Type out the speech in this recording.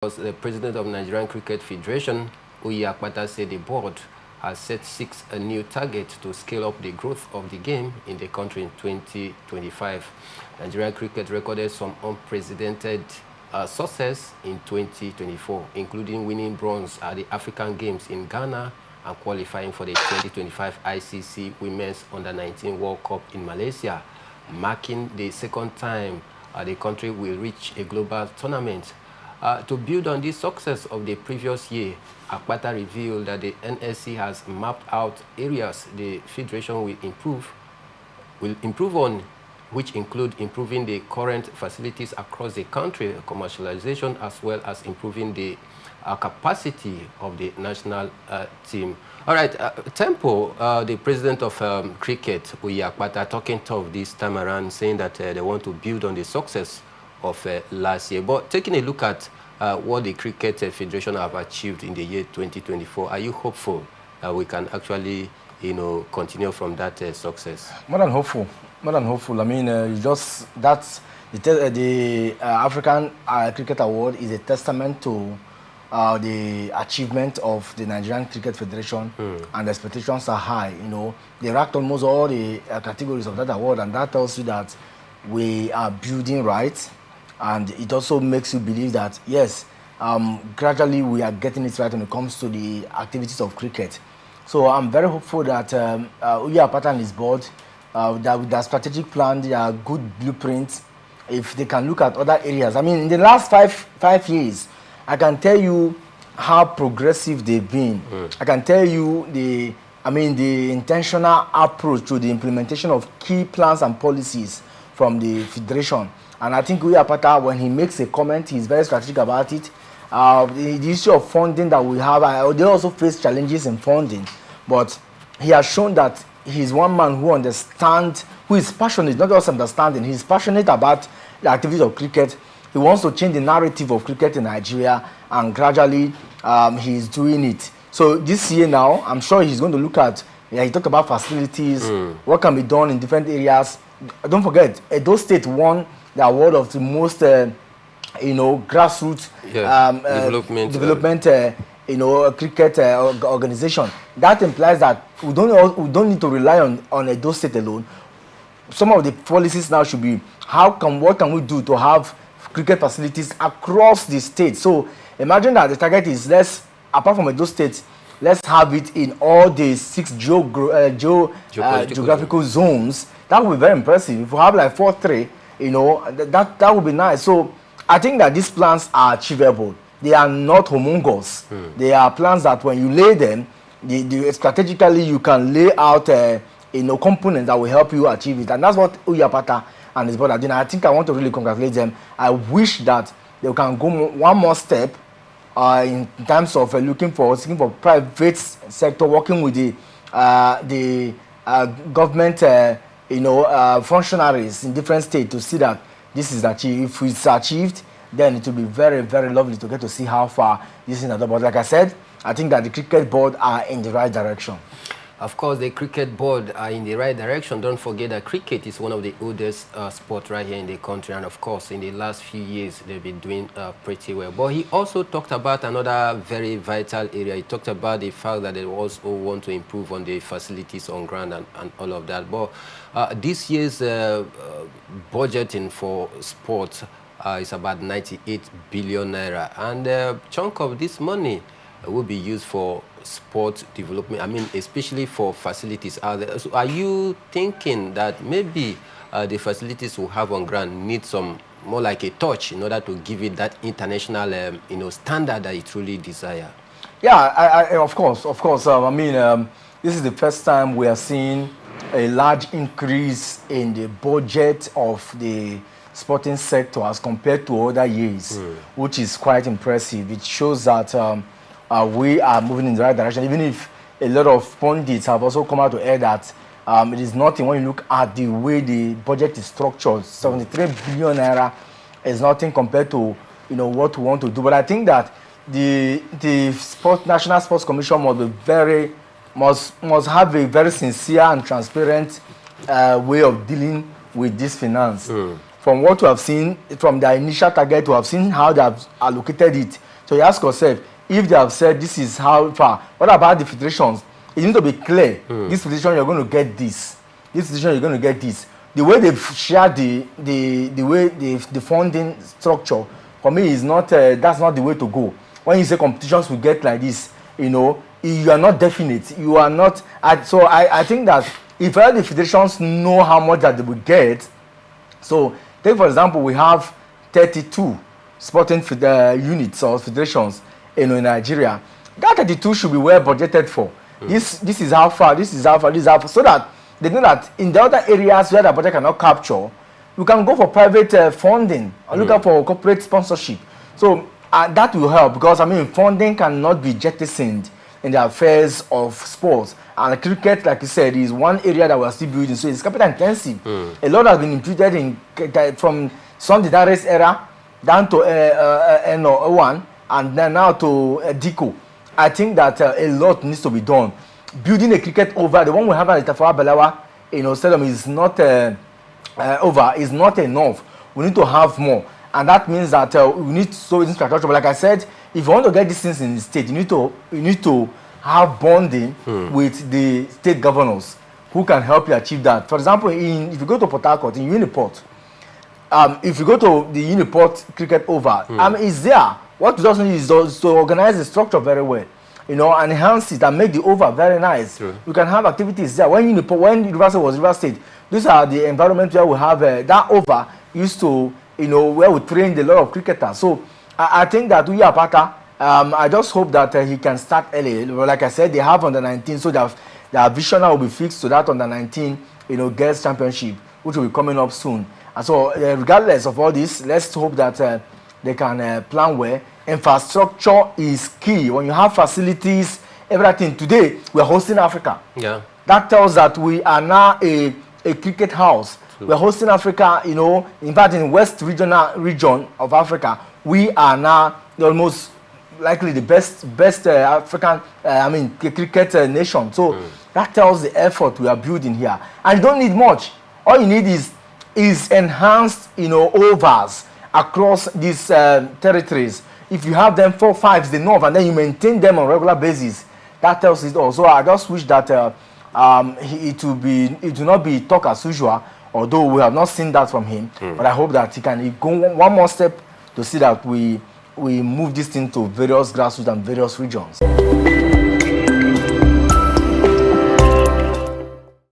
The president of Nigerian Cricket Federation, Uyi Akpata, said the board has set 6 new targets to scale up the growth of the game in the country in 2025. Nigerian cricket recorded some unprecedented success in 2024, including winning bronze at the African Games in Ghana and qualifying for the 2025 ICC Women's Under-19 World Cup in Malaysia, marking the second time the country will reach a global tournament. To build on this success of the previous year, Akpata revealed that the NSC has mapped out areas the Federation will improve on, which include improving the current facilities across the country, commercialization, as well as improving the capacity of the national team. All right, Tempo, the president of cricket, Uyi Akpata, talking tough this time around, saying that they want to build on the success of last year. But taking a look at what the Cricket Federation have achieved in the year 2024, are you hopeful that we can actually, continue from that success? More than hopeful. More than hopeful. I mean, that's the African Cricket Award is a testament to the achievement of the Nigerian Cricket Federation, and the expectations are high. They ranked almost all the categories of that award, and that tells you that we are building right. And it also makes you believe that, yes, gradually we are getting it right when it comes to the activities of cricket. So I'm very hopeful that Uyi Akpata and his board, that with their strategic plan, their good blueprints, if they can look at other areas. I mean, in the last five years, I can tell you how progressive they've been. I can tell you the intentional approach to the implementation of key plans and policies from the Federation. And I think Uyi Akpata, when he makes a comment, he's very strategic about it. The issue of funding that we have, they also face challenges in funding. But he has shown that he's one man who understands, who is passionate, not just understanding, he's passionate about the activities of cricket. He wants to change the narrative of cricket in Nigeria, and gradually he's doing it. So this year now, I'm sure he's going to look at, he talked about facilities, what can be done in different areas. Don't forget, Edo State won the award of the most, grassroots development, cricket organization. That implies that we don't need to rely on Edo State alone. Some of the policies now should be what can we do to have cricket facilities across the state. So imagine that the target is apart from Edo State, let's have it in all the 6 geographical zones. That would be very impressive. If we have like 4-3. That would be nice. So I think that these plans are achievable. They are not humongous. They are plans that when you lay them, strategically you can lay out components that will help you achieve it. And that's what Uyi Akpata and his board are doing. I think I want to really congratulate them. I wish that they can go one more step in terms of seeking for private sector, working with the government functionaries in different states to see that this is achieved. If it's achieved, then it will be very, very lovely to get to see how far this is. But like I said, I think that the cricket board are in the right direction. Of course, the cricket board are in the right direction. Don't forget that cricket is one of the oldest sports right here in the country. And of course, in the last few years, they've been doing pretty well. But he also talked about another very vital area. He talked about the fact that they also want to improve on the facilities on ground and all of that. But this year's budgeting for sports is about 98 billion naira. And a chunk of this money will be used for sport development, especially for facilities out there. So are you thinking that maybe the facilities we have on ground need some more like a touch in order to give it that international standard that it truly desire? Yeah, of course. This is the first time we are seeing a large increase in the budget of the sporting sector as compared to other years, which is quite impressive. It shows that we are moving in the right direction, even if a lot of pundits have also come out to air that it is nothing when you look at the way the budget is structured. 73 billion naira is nothing compared to what we want to do. But I think that the National Sports Commission must have a very sincere and transparent way of dealing with this finance. From what we have seen, from their initial target, we have seen how they have allocated it. So you ask yourself, if they have said this is how far, what about the federations? It needs to be clear. This federation, you're going to get this. This federation, you're going to get this. The way they've shared the funding structure, for me, is not that's not the way to go. When you say competitions will get like this, you know, you are not definite. You are not. So I think that if all the federations know how much that they will get, so take for example, we have 32 sporting units or federations in Nigeria. That 32 should be well budgeted for. This is how far. This is how far. This is how far. So that they know that in the other areas where the budget cannot capture, you can go for private funding or look out for corporate sponsorship. So that will help, because I mean funding cannot be jettisoned in the affairs of sports. And cricket, like you said, is one area that we're still building. So it's capital intensive. A lot has been imputed in from Sunday Darius era down to N01 and then now to Diko. I think that a lot needs to be done. Building a cricket over, the one we have at the Tafawa Balewa, you know, stadium is not over, is not enough. We need to have more. And that means that we need so infrastructure. But like I said, if you want to get these things in the state, you need to have bonding with the state governors who can help you achieve that. For example, if you go to Port Harcourt, in Uniport, if you go to the Uniport cricket over, it's there. What you just need is to organize the structure very well, you know, and enhance it and make the over very nice. True. You can have activities there. When University was River State, these are the environment where we have that over used to, you know, where we trained a lot of cricketers. So I think that we are better. I just hope that he can start early. Like I said, they have under 19, so their vision will be fixed to that under 19, you know, girls championship, which will be coming up soon. And so, regardless of all this, let's hope that they can plan well. Infrastructure is key. When you have facilities, everything. Today, we are hosting Africa. Yeah. That tells that we are now a cricket house. True. We are hosting Africa, you know, in fact, in West region of Africa, we are now almost likely the best African, cricket nation. So that tells the effort we are building here. And you don't need much. All you need is enhanced, you know, overs across these territories. If you have them 4, 5 is enough, and then you maintain them on a regular basis, that tells it all. So I just wish that it will not be talk as usual, although we have not seen that from him. But I hope that he can go one more step to see that we move this thing to various grassroots and various regions.